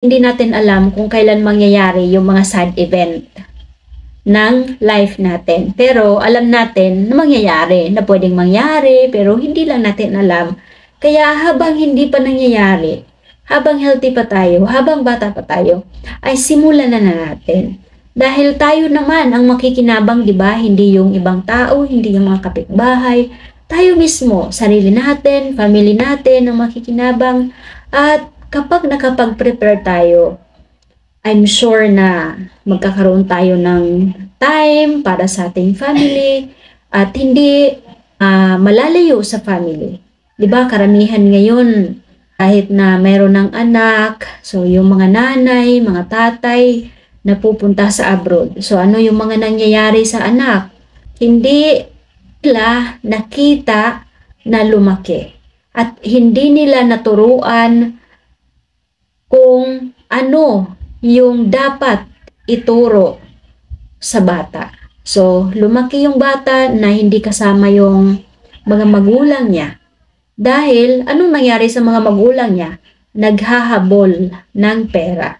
Hindi natin alam kung kailan mangyayari yung mga sad event ng life natin. Pero alam natin na mangyayari, na pwedeng mangyari, pero hindi lang natin alam. Kaya habang hindi pa nangyayari, habang healthy pa tayo, habang bata pa tayo, ay simulan na natin. Dahil tayo naman ang makikinabang, di ba? Hindi yung ibang tao, hindi yung mga kapitbahay. Tayo mismo, sarili natin, family natin ang makikinabang. At kapag nakapag-prepare tayo, I'm sure na magkakaroon tayo ng time para sa ating family at hindi malalayo sa family. 'Di ba karamihan ngayon kahit na mayroon ng anak, so yung mga nanay, mga tatay na pupunta sa abroad. So ano yung mga nangyayari sa anak? Hindi nila nakita na lumaki at hindi nila naturuan kung ano yung dapat ituro sa bata. So, lumaki yung bata na hindi kasama yung mga magulang niya. Dahil, anong nangyari sa mga magulang niya? Naghahabol ng pera.